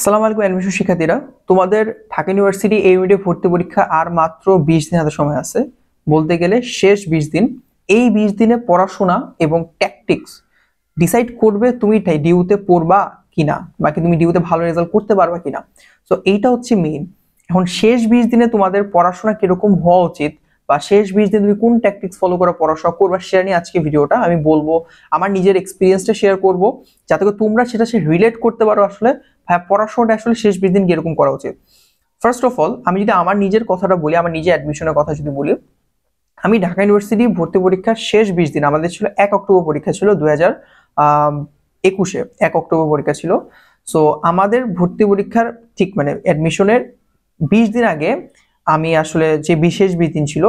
আসসালামু আলাইকুম অ্যাডমিশন শিক্ষার্থীরা, তোমাদের ঢাকা ইউনিভার্সিটি এই ইউনিটে ভর্তি পরীক্ষা আর মাত্র 20 দিন হাতে সময় আছে। বলতে গেলে শেষ 20 দিন। এই 20 দিনে পড়াশোনা এবং ট্যাকটিক্স ডিসাইড করবে তুমি ডিউতে পড়বা কিনা, বাকি তুমি ডিউতে ভালো রেজাল্ট করতে পারবা কিনা। সো এইটা হচ্ছে মেইন। এখন শেষ 20 দিনে তোমাদের পড়াশোনা কিরকম হওয়া উচিত বা শেষ 20 দিনে তুমি কোন ট্যাকটিক্স ফলো করে পড়াশোনা করবা সেটা নিয়ে আজকে ভিডিওটা আমি বলবো। আমার নিজের এক্সপিরিয়েন্সটা শেয়ার করব যাতে করে তোমরা সেটা রিলেট করতে পারো আসলে হ্যাঁ পড়াশোনাটা আসলে শেষ 20 দিন কিরকম করা উচিত। ফার্স্ট অফ অল আমি যদি আমার নিজের কথাটা বলি, আমার নিজের অ্যাডমিশনের কথা যদি বলি, আমি ঢাকা ইউনিভার্সিটি ভর্তি পরীক্ষার শেষ 20 দিন, আমাদের ছিল 1 অক্টোবর পরীক্ষা ছিল 2021-এ 1 অক্টোবর পরীক্ষা ছিল। সো আমাদের ভর্তি পরীক্ষার ঠিক মানে অ্যাডমিশনের 20 দিন আগে আমি আসলে যে বিশেষ 20 দিন ছিল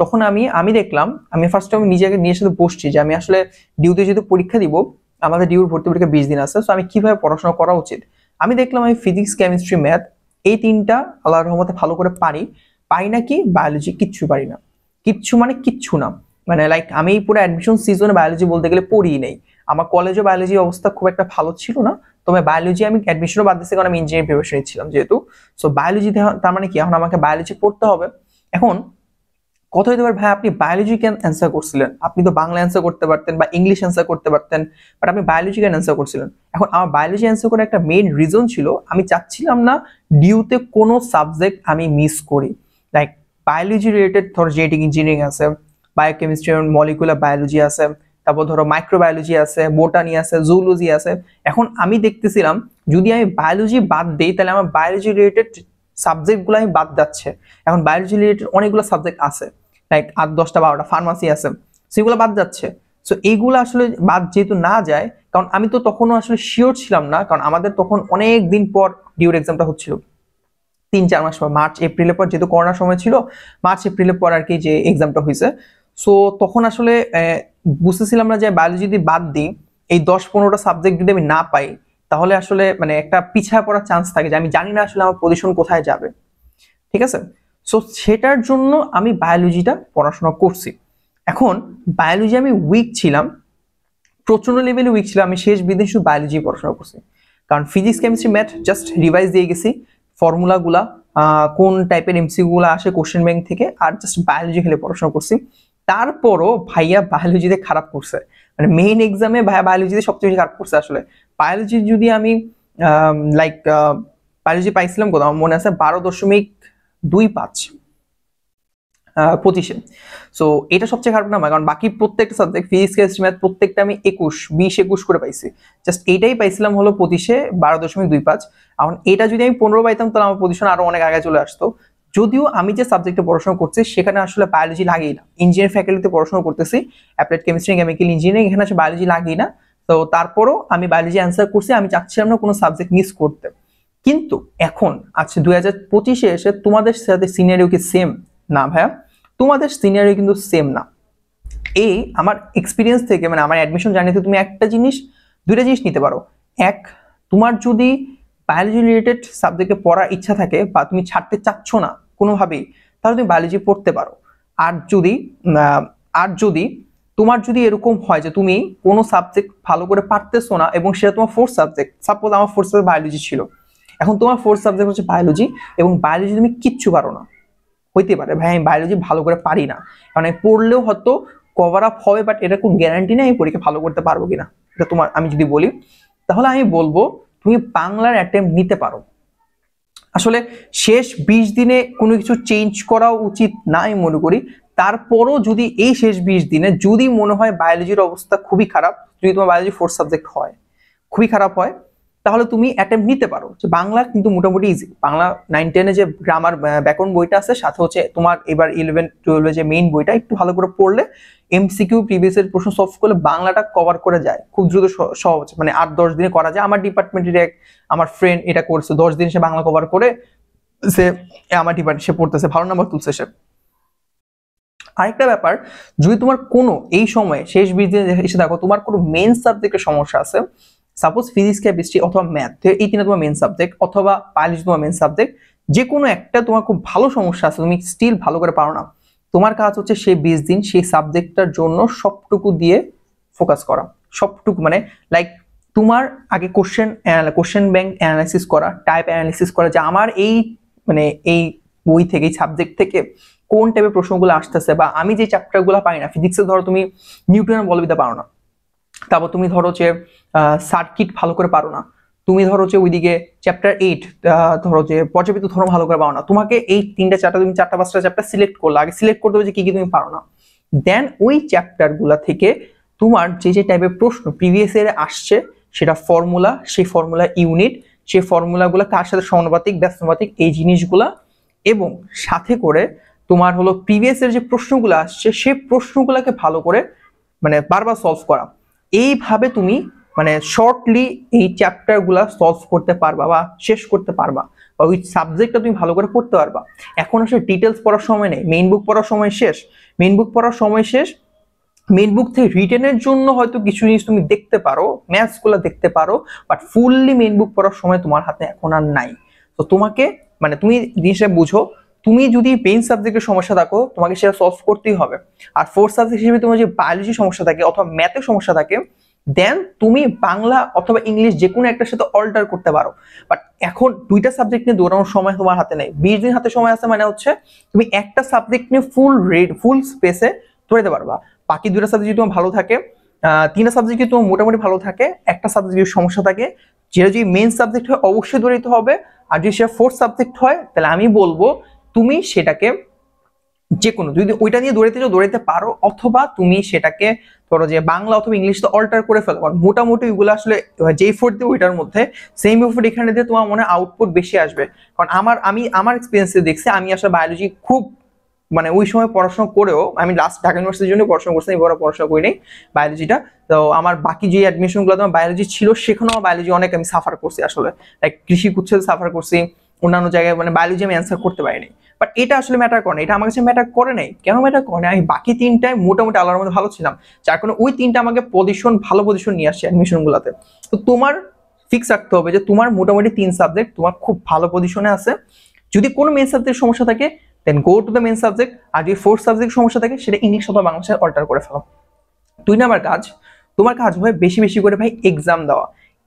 তখন আমি দেখলাম, আমি ফার্স্ট টাইম নিজেকে নিয়ে সাথে বসছি যে আমি আসলে ডিউতে যেহেতু পরীক্ষা দিব, আমাদের ডিউর ভর্তি পরীক্ষা 20 দিন আছে, সো আমি কিভাবে পড়াশোনা করা উচিত। আমি দেখলাম আমি ফিজিক্স, কেমিস্ট্রি, ম্যাথ এই তিনটা আল্লাহর রহমতে ভালো করে পারি নাকি বায়োলজি কিচ্ছু পারি না। কিচ্ছু মানে কিচ্ছু না, মানে লাইক আমি পুরো অ্যাডমিশন সিজনে বায়োলজি বলতে গেলে পড়িই নেই। আমার কলেজে বায়োলজি অবস্থা খুব একটা ভালো ছিল না, তবে বায়োলজি আমি অ্যাডমিশনও বাদ দিচ্ছি কারণ আমি ইঞ্জিনিয়ারিং প্রিপারেশন নিচ্ছিলাম যেহেতু। সো বায়োলজি তার মানে কি এখন আমাকে বায়োলজি পড়তে হবে। এখন কথা হইতে পারে ভাই আপনি বায়োলজি কেন অ্যান্সার করছিলেন, আপনি তো বাংলা অ্যান্সার করতে পারতেন বা ইংলিশ অ্যান্সার করতে পারতেন, বাট আপনি বায়োলজি কেন অ্যান্সার করছিলেন। এখন আমার বায়োলজি অ্যান্সার করার একটা মেইন রিজন ছিল আমি চাচ্ছিলাম না ডিউতে কোনো সাবজেক্ট আমি মিস করি। লাইক বায়োলজি রিলেটেড ধরো জেনেটিক ইঞ্জিনিয়ারিং আছে, বায়োকেমিস্ট্রি, মলিকুলার বায়োলজি আছে, তারপর ধরো মাইক্রোবায়োলজি আছে, বোটানি আছে, জুলজি আছে। এখন আমি দেখতেছিলাম যদি আমি বায়োলজি বাদ দিই তাহলে আমার বায়োলজি রিলেটেড সাবজেক্টগুলো আমি বাদ যাচ্ছে। এখন বায়োলজি রিলেটেড অনেকগুলো সাবজেক্ট আছে, লাইক 8, 10, 12টা ফার্মাসি আছে, সেগুলো বাদ যাচ্ছে। সো এইগুলো আসলে বাদ যেহেতু না যায়, কারণ আমি তো তখনও আসলে শিওর ছিলাম না, কারণ আমাদের তখন অনেক দিন পর ডিউর এক্সামটা হচ্ছিল, 3-4 মাস পর, মার্চ এপ্রিলের পর, যেহেতু করোনার সময় ছিল, মার্চ এপ্রিলের পর আর কি যে এক্সামটা হয়েছে। সো তখন আসলে বুঝতেছিলাম না যে বায়োলজি যদি বাদ দিই, এই 10-15টা সাবজেক্ট যদি আমি না পাই তাহলে আসলে মানে একটা পিছায় পড়ার চান্স থাকে যে আমি জানি না আসলে আমার পজিশন কোথায় যাবে। ঠিক আছে, সো সেটার জন্য আমি বায়োলজিটা পড়াশোনা করছি। এখন বায়োলজি আমি উইক ছিলাম, প্রচন্ড লেভেলে উইক ছিলাম, আমি শেষ বিদিন শুধু বায়োলজি পড়াশোনা করছি, কারণ physics, chemistry, math just revise দিয়ে গেছি, ফর্মুলাগুলা কোন টাইপের এমসিকিউ গুলো আসে কোশ্চেন ব্যাংক থেকে, আর জাস্ট বায়োলজি খেলে পড়াশোনা করছি। তারপরও ভাইয়া বায়োলজিতে খারাপ করছে, মানে মেইন এক্সামে ভাইয়া বায়োলজিতে সবচেয়ে বেশি খারাপ করছে। আসলে বায়োলজি যদি আমি লাইক বায়োলজি পাইছিলাম কত আমার মনে আছে 12.25 25-এ। সো এটা সবচেয়ে খারাপ নাম্বার, কারণ বাকি প্রত্যেকটা সাবজেক্ট ফিজিক্স, কেমিস্ট্রি, ম্যাথ প্রত্যেকটা আমি 21 করে পাইছি, জাস্ট এইটাই পাইছিলাম হলো 25-এ 12.25। এখন এটা যদি আমি 15 পাইতাম তাহলে আমার পজিশন আরো অনেক আগে চলে আসতো। যদিও আমি যে সাবজেক্টে পড়াশোনা করছি সেখানে আসলে বায়োলজি লাগেই না, ইঞ্জিনিয়ারিং ফ্যাকাল্টিতে পড়াশোনা করতেছি, অ্যাপ্লাইড কেমিস্ট্রি, কেমিক্যাল ইঞ্জিনিয়ারিং, এখানে আসলে বায়োলজি লাগেই না। তো তারপরও আমি বায়োলজি অ্যান্সার করছি, আমি চাচ্ছিলাম না কোনো সাবজেক্ট মিস করতে। কিন্তু এখন আচ্ছা 2025-এ এসে তোমাদের সাথে সিনারিও কি সেম? না ভাইয়া, তোমাদের সিনিয়রও কিন্তু সেম না। এই আমার এক্সপিরিয়েন্স থেকে, মানে আমার অ্যাডমিশন জার্নিতে তুমি দুইটা জিনিস নিতে পারো। এক, তোমার যদি বায়োলজি রিলেটেড সাবজেক্টে পড়ার ইচ্ছা থাকে বা তুমি ছাড়তে চাচ্ছ না কোনোভাবেই, তাহলে তুমি বায়োলজি পড়তে পারো। আর যদি তোমার যদি এরকম হয় যে তুমি কোনো সাবজেক্ট ভালো করে পারতেছো না এবং সেটা তোমার ফোর্থ সাবজেক্ট, সাপোজ আমার ফোর্থ সাবজেক্ট বায়োলজি ছিল, এখন তোমার ফোর্থ সাবজেক্ট হচ্ছে বায়োলজি এবং বায়োলজি তুমি কিচ্ছু পারো না, হইতে পারে ভাই আমি বায়োলজি ভালো করে পারি না, কারণ আমি পড়লেও হয়তো কভার আপ হবে, বাট এটা কোনো গ্যারান্টি নেই আমি পরীক্ষা ভালো করতে পারবো কিনা। এটা তোমার আমি যদি বলি তাহলে আমি বলবো তুমি বাংলার অ্যাটেম্প নিতে পারো। আসলে শেষ 20 দিনে কোনো কিছু চেঞ্জ করা উচিত না আমি মনে করি। তারপরও যদি এই শেষ 20 দিনে যদি মনে হয় বায়োলজির অবস্থা খুবই খারাপ, যদি তোমার বায়োলজি ফোর্থ সাবজেক্ট হয়, খুবই খারাপ হয়, তাহলে তুমি অ্যাটেম্প নিতে পারো। যে বাংলা কিন্তু মোটামুটি ইজি, বাংলা 9-10-এ যে গ্রামার ব্যাকরণ বইটা আছে, সাথে হচ্ছে তোমার এবার 11-12-এ যে মেইন বইটা একটু ভালো করে পড়লে, এমসিকিউ প্রিভিয়াস এর প্রশ্ন সলভ করলে বাংলাটা কভার করে যায় খুব দ্রুত, সহজ, মানে 8-10 দিনে করা যায়। আমার ডিপার্টমেন্টের আমার ফ্রেন্ড এটা করছে, 10 দিন সে বাংলা কভার করে সে আমার ডিপার্টমেন্ট সে পড়তেছে, ভালো নাম্বার তুলছে সে। আরেকটা ব্যাপার, যদি তোমার কোনো এই সময়ে শেষ 20 দিনে এসে দেখো তোমার কোনো মেইন সাবজেক্টের সমস্যা আছে, সাপোজ ফিজিক্স, কেমিস্ট্রি অথবা ম্যাথ, এই তিনটা তোমার মেইন সাবজেক্ট, অথবা বায়োলজি তোমার মেইন সাবজেক্ট, যে কোনো একটা তোমার খুব ভালো সমস্যা আছে, তুমি স্টিল ভালো করে পারো না, তোমার কাজ হচ্ছে সেই 20 দিন সেই সাবজেক্টটার জন্য সবটুকু দিয়ে ফোকাস করা, সবটুকু মানে লাইক তোমার আগে কোশ্চেন ব্যাংক অ্যানালাইসিস করা, টাইপ অ্যানালাইসিস করা, যে আমার এই মানে এই বই থেকে, এই সাবজেক্ট থেকে কোন টাইপের প্রশ্নগুলো আসতেছে, বা আমি যে চ্যাপ্টারগুলো পাই না, ফিজিক্সে ধরো তুমি নিউটনের বলবিদ্যা পারো না, তারপর তুমি ধরো যে সার্কিট ভালো করে পারো না, তুমি ধরো যে ওইদিকে চ্যাপ্টার 8 ধরো যে পর্যাবৃত্ত ধর্ম ভালো করে পারো না, তোমাকে এই 3টা 4টা তুমি 4টা 5টা চ্যাপ্টার সিলেক্ট করলে, আগে সিলেক্ট করতে হবে যে কি কি তুমি পারো না, দেন ওই চ্যাপ্টার গুলা থেকে তোমার যে যে টাইপের প্রশ্ন প্রিভিয়াস ইয়ারে আসছে, সেটা ফর্মুলা, সেই ফর্মুলা ইউনিট, সেই ফর্মুলাগুলো কার সাথে সমানুপাতিক ব্যস্তানুপাতিক এই জিনিসগুলা, এবং সাথে করে তোমার হলো প্রিভিয়াস এর যে প্রশ্নগুলো আসছে সেই প্রশ্নগুলোকে ভালো করে মানে বারবার সলভ করা। এইভাবে তুমি মানে শর্টলি এই চ্যাপ্টার গুলা সলভ করতে পারবা বা শেষ করতে পারবা, বা ওই সাবজেক্টটা তুমি ভালো করে পড়তে পারবা। এখন আসলে ডিটেলস পড়ার সময় নেই, মেইন বুক পড়ার সময় শেষ। মেইন বুক পড়ার সময় শেষ, মেইন বুক থেকে রিটেনের জন্য হয়তো কিছু জিনিস তুমি দেখতে পারো, ম্যাথস গুলো দেখতে পারো, বাট ফুললি মেইন বুক পড়ার সময় তোমার হাতে এখন আর নাই। তো তোমাকে মানে তুমি জিনিসটা বুঝো, তুমি যদি মেইন সাবজেক্টের সমস্যা থাকো তোমাকে সেটা সলভ করতেই হবে। আর ফোর্থ সাবজেক্ট হিসেবে তোমার যে বায়োলজি সমস্যা থাকে অথবা ম্যাথের সমস্যা থাকে, দেন তুমি বাংলা অথবা ইংলিশ যে কোনো একটার সাথে অল্টার করতে পারো। বাট এখন দুইটা সাবজেক্ট নিয়ে দৌড়ানোর সময় তোমার হাতে নেই, 20 দিন হাতে সময় আছে, মানে হচ্ছে তুমি একটা সাবজেক্ট নিয়ে ফুল স্পেসে দৌড়াতে পারবা। বাকি দুইটা সাবজেক্ট যদি তোমার ভালো থাকে, 3টা সাবজেক্ট যদি তোমার মোটামুটি ভালো থাকে, একটা সাবজেক্ট যদি সমস্যা থাকে, যেটা যদি মেইন সাবজেক্ট হয় অবশ্যই দৌড়াইতে হবে। আর যদি সেটা ফোর্থ সাবজেক্ট হয় তাহলে আমি বলবো তুমি সেটাকে যে কোনো, যদি ওইটা নিয়ে দৌড়াইতে পারো, অথবা তুমি সেটাকে ধরো যে বাংলা অথবা ইংলিশ তো অল্টার করে ফেলো, কারণ মোটামুটি ওইগুলো আসলে যেই ফোর্ট দিয়ে ওইটার মধ্যে সেম এফোর্ট এখানে দিয়ে তোমার মনে আউটপুট বেশি আসবে। কারণ আমার এক্সপিরিয়েন্সে দেখছি, আমি আসলে বায়োলজি খুব মানে ওই সময় পড়াশোনা করেও, আমি লাস্ট ঢাকা ইউনিভার্সিটির জন্য পড়াশোনা করছি, এবার পড়াশোনা করি নাই বায়োলজিটা। তো আমার বাকি যে অ্যাডমিশন গুলো আমার বায়োলজি ছিল, সেখানেও বায়োলজি অনেক আমি সাফার করছি আসলে, লাইক কৃষি কুচ্ছে সাফার করছি, অন্যান্য জায়গায় মানে বায়োলজি আমি অ্যান্সার করতে পারিনি। বাট এটা আসলে ম্যাটার করে না, এটা আমার কাছে ম্যাটার করে নাই। কেন ম্যাটার করে না? আমি বাকি 3টায় মোটামুটি আল্লাহর মধ্যে ভালো ছিলাম, যার কারণে ওই 3টা আমাকে ভালো পজিশন নিয়ে আসছে অ্যাডমিশন গুলাতে। তো তোমার ফিক্স রাখতে হবে যে তোমার মোটামুটি 3 সাবজেক্ট তোমার খুব ভালো পজিশনে আছে। যদি কোনো মেইন সাবজেক্ট সমস্যা থাকে then go to the main subject, আর যদি ফোর্থ সাবজেক্ট সমস্যা থাকে সেটা ইংলিশ অথবা বাংলাদেশে অল্টার করে ফেলো। 2 নাম্বার কাজ, তোমার কাজ হয় বেশি বেশি করে ভাই এক্সাম দেওয়া।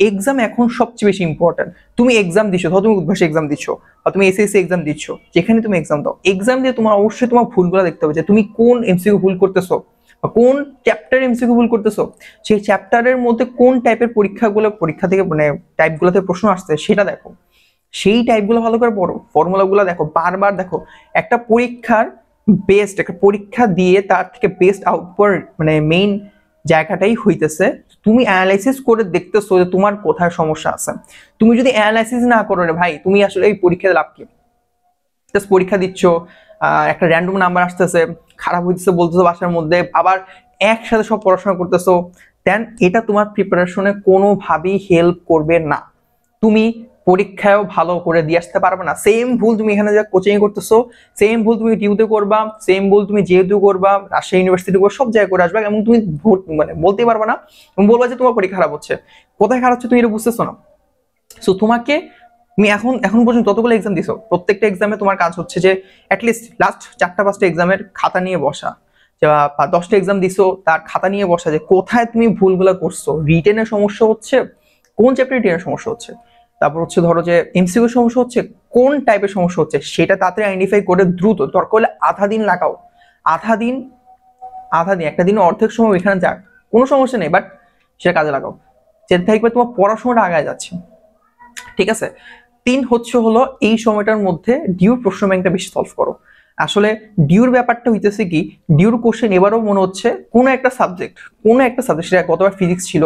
এক্সাম এখন সবচেয়ে বেশি ইম্পর্টেন্ট। তুমি এক্সাম দিচ্ছ, ধরো তুমি উদ্ভাসে এক্সাম দিচ্ছ, বা তুমি এসএসসি এক্সাম দিচ্ছ, যেখানে তুমি এক্সাম দাও, এক্সাম দিয়ে তোমার অবশ্যই তোমার ভুলগুলো দেখতে হবে, যে তুমি কোন এমসিকিউ ভুল করতেছো বা কোন চ্যাপ্টার এমসিকিউ ভুল করতেছো, সেই চ্যাপ্টারের মধ্যে কোন টাইপের পরীক্ষা থেকে মানে টাইপগুলোতে প্রশ্ন আসছে সেটা দেখো, সেই টাইপগুলো ভালো করে পড়ো, ফর্মুলাগুলো দেখো, বারবার দেখো। একটা পরীক্ষার বেস্ট, একটা পরীক্ষা দিয়ে তার থেকে বেস্ট আউটপুট মানে মেইন জায়গাটাই হইতেছে তুমি অ্যানালাইসিস করে দেখতেছো যে তোমার কোথায় সমস্যা আছে। তুমি যদি অ্যানালাইসিস না করো রে ভাই, তুমি আসলে এই পরীক্ষাতে লাভ কি? জাস্ট পরীক্ষা দিচ্ছ, একটা র্যান্ডম নাম্বার আসতেছে, খারাপ হইতেছে বলতেছো বাসার মধ্যে, আবার একসাথে সব পড়াশোনা করতেছো, দেন এটা তোমার প্রিপারেশনে কোনোভাবেই হেল্প করবে না। তুমি পরীক্ষায়ও ভালো করে দিয়ে আসতে পারবে না। সেম ভুল তুমি এখানে যা কোচিং করতেছো, সেম ভুল তুমি টিউতে করবা, সেম ভুল তুমি যেহেতু করবা, রাজশাহী ইউনিভার্সিটি করবা, সব জায়গায় করে আসবে, এবং তুমি মানে বলতেই পারবে না, তুমি বলবা যে তোমার পরীক্ষা খারাপ হচ্ছে। কোথায় খারাপ হচ্ছে তুমি এটা বুঝতেছো না। সো তোমাকে, তুমি এখন পর্যন্ত যতগুলো এক্সাম দিছো, প্রত্যেকটা এক্সামে তোমার কাজ হচ্ছে যে অ্যাটলিস্ট লাস্ট 4টা 5টা এক্সামের খাতা নিয়ে বসা, বা 10টা এক্সাম দিছো তার খাতা নিয়ে বসা, যে কোথায় তুমি ভুলগুলো করছো, রিটেনের সমস্যা হচ্ছে কোন চ্যাপ্টারে, রিটেনের সমস্যা হচ্ছে, তারপর হচ্ছে ধরো যে এমসিকিউ সমস্যা হচ্ছে কোন টাইপের সমস্যা হচ্ছে, সেটা তাড়াতাড়ি আইডেন্টিফাই করে দ্রুত, দরকার হলে আধা দিন লাগাও, আধা দিন একটা দিন অর্ধেক সময় ওইখানে যাক, কোনো সমস্যা নেই, বাট সেটা কাজে লাগাও, যেটা থাকবে তোমার পড়াশোনাটা আগায় যাচ্ছে। ঠিক আছে? 3 হলো এই সময়টার মধ্যে ডিউর প্রশ্ন ব্যাংকটা বেশি সলভ করো। আসলে ডিউর ব্যাপারটা হইতেছে কি, ডিউর কোশ্চেন এবারও মনে হচ্ছে কোনো একটা সাবজেক্ট, সেটা গতবার ফিজিক্স ছিল,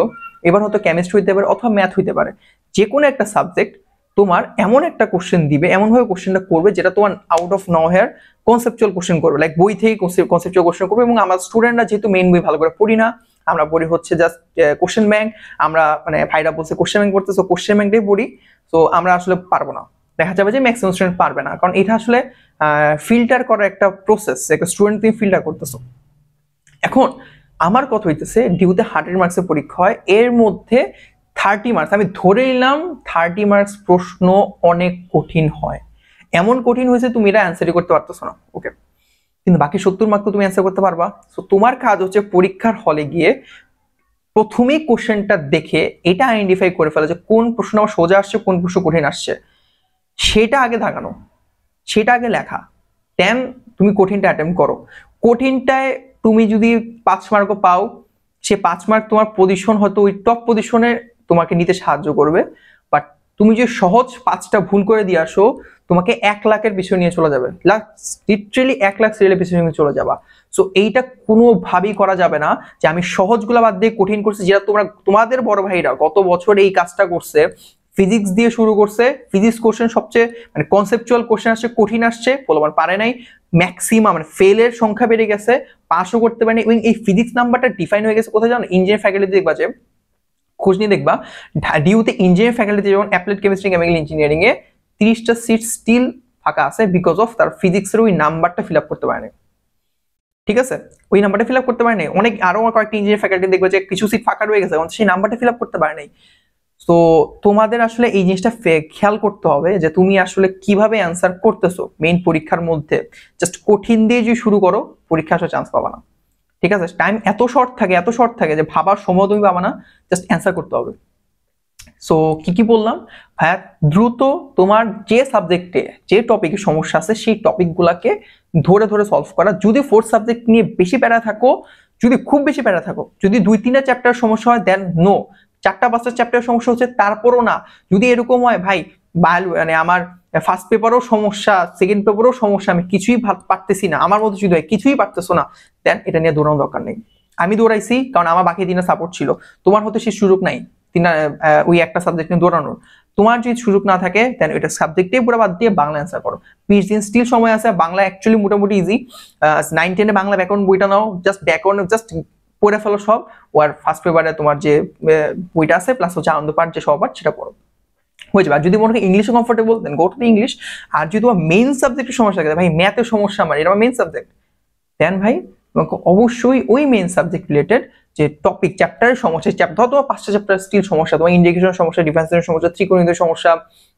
এবার হয়তো কেমিস্ট্রি হইতে পারে অথবা ম্যাথ হইতে পারে, যে কোনো একটা সাবজেক্ট তোমার এমন একটা কোশ্চেন দিবে, এমন ভাবে কোশ্চেনটা করবে যেটা তোমার out of nowhere conceptual question করবে, লাইক বই থেকে কনসেপচুয়াল কোশ্চেন করবে। এবং আমরা স্টুডেন্টরা যেহেতু মেইন বই ভালো করে পড়ি না, আমরা পড়ি হচ্ছে জাস্ট কোশ্চেন ব্যাংক, আমরা মানে ভাইরা বলছে কোশ্চেন ব্যাংক পড়তেছো, কোশ্চেন ব্যাংকটাই পড়ি, তো আমরা আসলে পারবো না, দেখা যাবে যে ম্যাক্সিমাম স্টুডেন্ট পারবে না, কারণ এটা আসলে ফিল্টার করার একটা প্রসেস, একটা স্টুডেন্ট তুমি ফিল্টার করতেছো। এখন আমার কথা হইতেছে ডিউতে 100 মার্কসের পরীক্ষা হয়, এর মধ্যে 30 মার্কস, আমি ধরে নিলাম 30 মার্কস প্রশ্ন অনেক কঠিন হয়, এমন কঠিন হয়েছে তুমি এটা অ্যান্সারই করতে পারতেছো না, ওকে, কিন্তু বাকি 70 মার্ক তো তুমি অ্যান্সার করতে পারবা। সো তোমার কাজ হচ্ছে পরীক্ষার হলে গিয়ে প্রথমেই কোশ্চেনটা দেখে এটা আইডেন্টিফাই করে ফেলা যে কোন প্রশ্ন আমার সোজা আসছে, কোন প্রশ্ন কঠিন আসছে, সেটা আগে দাগানো, সেটা আগে লেখা, দেন তুমি কঠিনটা অ্যাটেম্প করো। কঠিনটায় তুমি যদি 5 মার্কও পাও, সে 5 মার্ক তোমার পজিশন হয়তো ওই টপ পজিশনে তোমাকে নিতে সাহায্য করবে, বাট তুমি যে সহজ 5টা ভুল করে দিয়ে আসো, তোমাকে 1 লাখের পিছনে নিয়ে চলে যাবে, লিটারেলি 1 লাখ সিরিয়ালের পিছনে নিয়ে চলে যাবা। সো এইটা কোনোভাবেই করা যাবে না যে আমি সহজগুলো বাদ দিয়ে কঠিন করছি, যেটা তোমাদের বড় ভাইরা গত বছর এই কাজটা করছে, ফিজিক্স দিয়ে শুরু করছে, ফিজিক্স কোশ্চেন সবচেয়ে মানে কনসেপচুয়াল কোশ্চেন আসছে, কঠিন আসছে, ফলাফল পারে নাই, ম্যাক্সিমাম মানে ফেলের সংখ্যা বেড়ে গেছে, পাসও করতে পারেনি। এবং এই ফিজিক্স নাম্বারটা ডিফাইন হয়ে গেছে কোথায় জানো? ইঞ্জিনিয়ারিং ফ্যাকাল্টি দেখবা, যে খোঁজ নিয়ে দেখবা ডিউতে ইঞ্জিনিয়ারিং ফ্যাকাল্টিতে যেমন অ্যাপ্লাইড কেমিস্ট্রি কেমিক্যাল ইঞ্জিনিয়ারিং এ 30টা সিট স্টিল ফাঁকা আছে বিকজ অফ তার ফিজিক্সের ওই নাম্বারটা ফিল আপ করতে পারেনি। ঠিক আছে, ওই নাম্বারটা ফিল আপ করতে পারেনি। অনেক আরো কয়েকটা ইঞ্জিনিয়ারিং ফ্যাকাল্টি দেখবে যে কিছু সিট ফাঁকা রয়ে গেছে, সেই নাম্বারটা ফিল আপ করতে পারেনি। তো তোমাদের আসলে এই জিনিসটা খেয়াল করতে হবে যে তুমি আসলে কিভাবে অ্যান্সার করতেছো মেইন পরীক্ষার মধ্যে। জাস্ট কঠিন দিয়ে যদি শুরু করো, পরীক্ষা আসার চান্স পাবা না। ঠিক আছে, টাইম এত শর্ট থাকে যে ভাবার সময় তুমি পাবা না, জাস্ট অ্যান্সার করতে হবে। সো কি বললাম ভাইয়া, দ্রুত তোমার যে সাবজেক্টে যে টপিকে সমস্যা আছে সেই টপিকগুলোকে ধরে ধরে সলভ করা। যদি 4th সাবজেক্ট নিয়ে বেশি প্যারা থাকো, যদি খুব বেশি প্যারা থাকো, যদি 2-3টা চ্যাপ্টার সমস্যা হয় দেন নো, 4টা-5টা চ্যাপ্টার সমস্যা হচ্ছে তারপরও না। যদি এরকম হয় ভাই মানে আমার ফার্স্ট পেপারও সমস্যা, সেকেন্ড পেপারও সমস্যা, আমি কিছুই পারতেছি না, আমার মধ্যে যদি হয় কিছুই পারতেছো না, দেন এটা নিয়ে দৌড়ানোর দরকার নেই। আমি দৌড়াইছি কারণ আমার বাকি 3টা সাপোর্ট ছিল, তোমার হতে সেই সুযোগ নাই ওই একটা সাবজেক্ট নিয়ে দৌড়ানোর। তোমার যদি সুযোগ না থাকে দেন ওইটা সাবজেক্টে পুরো বাদ দিয়ে বাংলা অ্যান্সার করো। 20 দিন স্টিল সময় আছে, বাংলা অ্যাকচুয়ালি মোটামুটি ইজি। 9-10 বাংলা ব্যাকরণ বইটা নাও, জাস্ট ব্যাকরণ জাস্ট পড়ে ফেলো সব, আর ফার্স্ট পেপারে তোমার যে বইটা আছে প্লাস হচ্ছে আনন্দ পাঠ যে সবার সেটা পড়ো, হয়ে যাবে। আর যদি মনে হয় ইংলিশে comfortable then go to the English. আর যদি তোমার মেইন সাবজেক্টের সমস্যা থাকে, ভাই ম্যাথের সমস্যা আমার, এটা আমার মেইন সাবজেক্ট, দেন ভাই তোমাকে অবশ্যই ওই মেইন সাবজেক্ট রিলেটেড যে টপিক চ্যাপ্টারের সমস্যা, চ্যাপ্টার তোমার 5টা চ্যাপ্টার স্টিল সমস্যা, তোমার ইন্ডিকেশনের সমস্যা, ডিফারেন্সিয়েশনের সমস্যা, ত্রিকোণমিতির সমস্যা,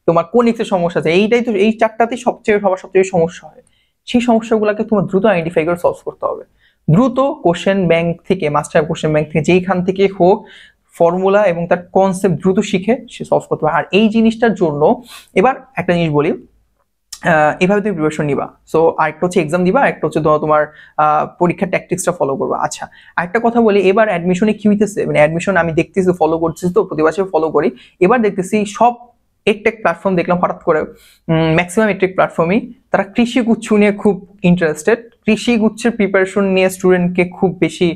তোমার কোনিক্সের সমস্যা আছে, এইটাই তো এই চারটাতেই সবার সবচেয়ে সমস্যা হয়। সেই সমস্যাগুলোকে তোমার দ্রুত আইডেন্টিফাই করে সলভ করতে হবে। দ্রুত কোশ্চেন ব্যাংক থেকে, মাস্টার কোশ্চেন ব্যাংক থেকে যেইখান থেকে হোক ফর্মুলা এবং তার কনসেপ্ট দ্রুত শিখে সে সলভ করতে পারে। আর এই জিনিসটার জন্য এবার একটা জিনিস বলি, এভাবে তুমি প্রিপারেশন নিবা। সো আরেকটা হচ্ছে এক্সাম দিবা, একটা হচ্ছে তোমার পরীক্ষার ট্যাকটিক্সটা ফলো করবা। আচ্ছা, আরেকটা কথা বলি, এবার অ্যাডমিশনে কি হইতেছে, মানে অ্যাডমিশন আমি দেখতেছি, ফলো করতেছি তো প্রতি বছর ফলো করি, এবার দেখতেছি সব এডটেক প্ল্যাটফর্ম দেখলাম হঠাৎ করে, ম্যাক্সিমাম এডটেক প্ল্যাটফর্মই তারা কৃষি গুচ্ছ নিয়ে খুব ইন্টারেস্টেড, কৃষি গুচ্ছের প্রিপারেশন নিয়ে স্টুডেন্টকে খুব বেশি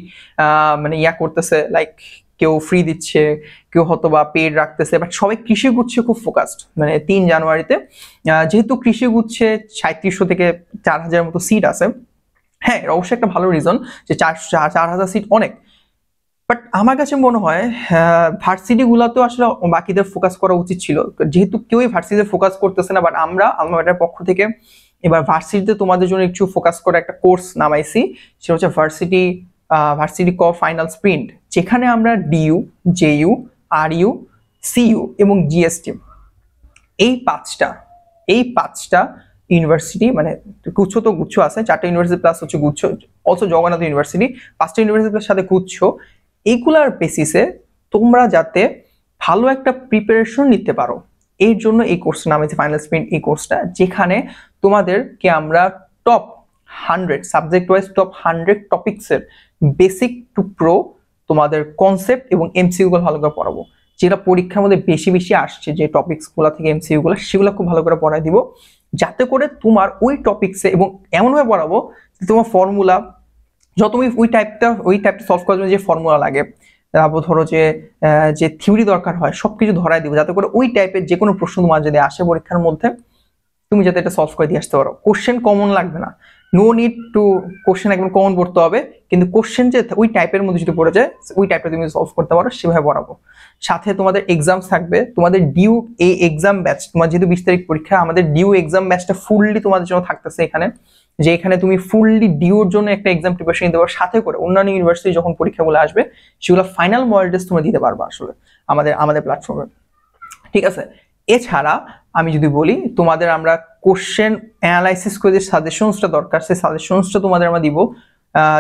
মানে করতেছে, লাইক কেউ ফ্রি দিচ্ছে, কেউ হয়তো বা পেড রাখতেছে, বাট সবাই কৃষি গুচ্ছে খুব ফোকাসড। মানে 3 জানুয়ারিতে যেহেতু কৃষি গুচ্ছে 3700 থেকে 4000 মতো সিট আছে, হ্যাঁ এটা অবশ্যই একটা ভালো রিজন যে 4000 সিট অনেক, বাট আমার কাছে মনে হয় ভার্সিটি গুলাতেও আসলে বাকিদের ফোকাস করা উচিত ছিল, যেহেতু কেউই ভার্সিটিতে ফোকাস করতেছে না। বাট আমাদের পক্ষ থেকে এবার ভার্সিটিতে তোমাদের জন্য একটু ফোকাস করে একটা কোর্স নামাইছি, সেটা হচ্ছে ভার্সিটি ক ফাইনাল স্প্রিন্ট, যেখানে আমরা ডিইউ, জেইউ, আরইউ, সিইউ এবং জিএসটি এই পাঁচটা ইউনিভার্সিটি, মানে গুচ্ছ তো গুচ্ছ আছে 4টা ইউনিভার্সিটি প্লাস হচ্ছে গুচ্ছ, অলসো জগন্নাথ ইউনিভার্সিটি, 5টা ইউনিভার্সিটির সাথে গুচ্ছ, এইগুলার বেসিসে তোমরা যাতে ভালো একটা প্রিপারেশন নিতে পারো, এর জন্য এই কোর্সটা নাম হচ্ছে ফাইনাল স্প্রিন্ট। এই কোর্সটা যেখানে তোমাদেরকে আমরা টপ 100 সাবজেক্ট ওয়াইজ টপ 100 টপিক্সের বেসিক টু প্রো তোমাদের কনসেপ্ট এবং এমসিকিউ গুলো ভালো করে পড়াবো, যেটা পরীক্ষার মধ্যে বেশি আসছে যে টপিক্স গুলা থেকে এমসিকিউ গুলো, সেগুলো খুব ভালো করে পড়াই দিব, যাতে করে তোমার ওই টপিক্সে, এবং এমনভাবে পড়াবো যে তোমার ফর্মুলা যত তুমি ওই টাইপটা সলভ করার জন্য যে ফর্মুলা লাগে, তারপর ধরো যে থিওরি দরকার হয়, সবকিছু ধরাই দিব, যাতে করে ওই টাইপের যে কোনো প্রশ্ন তোমার যদি আসে পরীক্ষার মধ্যে, তুমি যাতে এটা সলভ করে দিয়ে আসতে পারো। কোশ্চেন কমন লাগবে না, নো নিড টু কোশ্চেন একদম কমন পড়তে হবে, কিন্তু কোশ্চেন যে ওই টাইপের মধ্যে যদি পড়ে যায়, ওই টাইপটা তুমি সলভ করতে পারো, সেভাবে পড়াবো। সাথে তোমাদের এক্সামস থাকবে, তোমাদের ডিউ এই এক্সাম ব্যাচ, তোমার যেহেতু 20 তারিখ পরীক্ষা, আমাদের ডিউ এক্সাম ব্যাচটা ফুললি তোমাদের জন্য থাকতেছে এখানে, যে এখানে তুমি ফুললি ডিউর জন্য একটা এক্সাম প্রিপারেশন নিতে পারো, সাথে করে অন্যান্য ইউনিভার্সিটি যখন পরীক্ষাগুলো আসবে সেগুলো ফাইনাল মডেল টেস্ট তোমরা দিতে পারবা আসলে আমাদের প্ল্যাটফর্মে। ঠিক আছে, এছাড়া আমি যদি বলি, তোমাদের আমরা কোশ্চেন অ্যানালাইসিস করে যে সাজেশনসটা দরকার, সেই সাজেশনসটা তোমাদের আমরা দিব,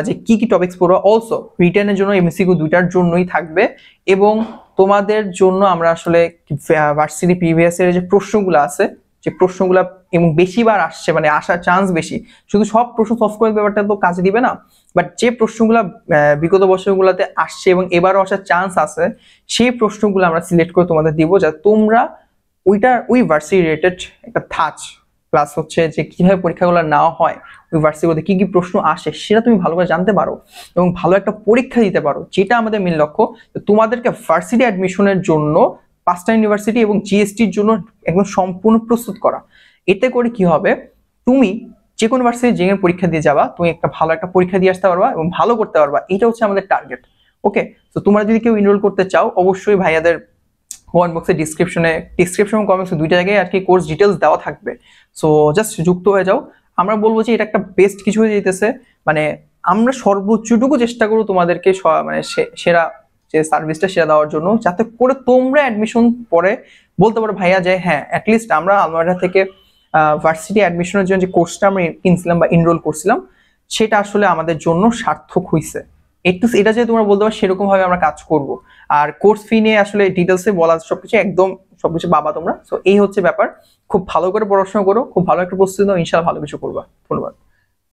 যে কি কি টপিকস পড়বা। অলসো রিটেনের জন্য এমসিকিউ দুইটার জন্যই থাকবে, এবং তোমাদের জন্য আমরা আসলে ভার্সিটি প্রিভিয়াস এর যে প্রশ্নগুলো আছে, যে প্রশ্নগুলো এবং বেশিবার আসছে, মানে আসার চান্স বেশি, শুধু সব প্রশ্ন সলভ করে ব্যাপারটা তো কাজে দিবে না, বাট যে প্রশ্নগুলো বিগত বছরগুলোতে আসছে এবং এবারও আসার চান্স আছে, সেই প্রশ্নগুলো আমরা সিলেক্ট করে তোমাদের দিব, যাতে তোমরা ওই ভার্সিটি রিলেটেড একটা ধাঁচ, প্লাস হচ্ছে যে কিভাবে পরীক্ষাগুলো নেওয়া হয়, ওই ভার্সিটিতে কি কি প্রশ্ন আসে সেটা তুমি ভালো করে জানতে পারো এবং ভালো একটা পরীক্ষা দিতে পারো, যেটা আমাদের মেন লক্ষ্য। তোমাদেরকে ভার্সিটি অ্যাডমিশনের জন্য 5টা ইউনিভার্সিটি এবং জিএসটির জন্য একদম সম্পূর্ণ প্রস্তুত করা। এতে করে কি হবে, তুমি যে কোনো ভার্সিটি যে পরীক্ষা দিয়ে যাবা, তুমি একটা ভালো একটা পরীক্ষা দিয়ে আসতে পারবা এবং ভালো করতে পারবা। এটা হচ্ছে আমাদের টার্গেট। ওকে, তো তোমরা যদি কেউ এনরোল করতে চাও, অবশ্যই ভাইয়াদের কমেন্ট বক্সে ডিসক্রিপশন এবং কমেন্টস দুইটা জায়গায় আর কি কোর্স ডিটেলস দেওয়া থাকবে। সো জাস্ট যুক্ত হয়ে যাও। আমরা বলবো যে এটা একটা বেস্ট কিছু হয়ে যেতেছে, মানে আমরা সর্বোচ্চটুকু চেষ্টা করবো তোমাদেরকে মানে সেরা যে সার্ভিসটা সেটা দেওয়ার জন্য, যাতে করে তোমরা অ্যাডমিশন পরে বলতে পারো ভাইয়া যে হ্যাঁ অ্যাটলিস্ট আমরা আলমারা থেকে ভার্সিটি অ্যাডমিশনের জন্য যে কোর্সটা আমরা কিনছিলাম বা এনরোল করছিলাম, সেটা আসলে আমাদের জন্য সার্থক হয়েছে। এটা যে তোমরা বলতে পারো সেরকম ভাবে আমরা কাজ করব। আর কোর্স ফি নিয়ে আসলে ডিটেলসে বলা সবকিছু একদম সবকিছু বাবা তোমরা। সো এই হচ্ছে ব্যাপার। খুব ভালো করে পড়াশোনা করো, খুব ভালো একটা প্রস্তুতি নাও, ইনশাআল্লাহ ভালো কিছু করবা। ধন্যবাদ।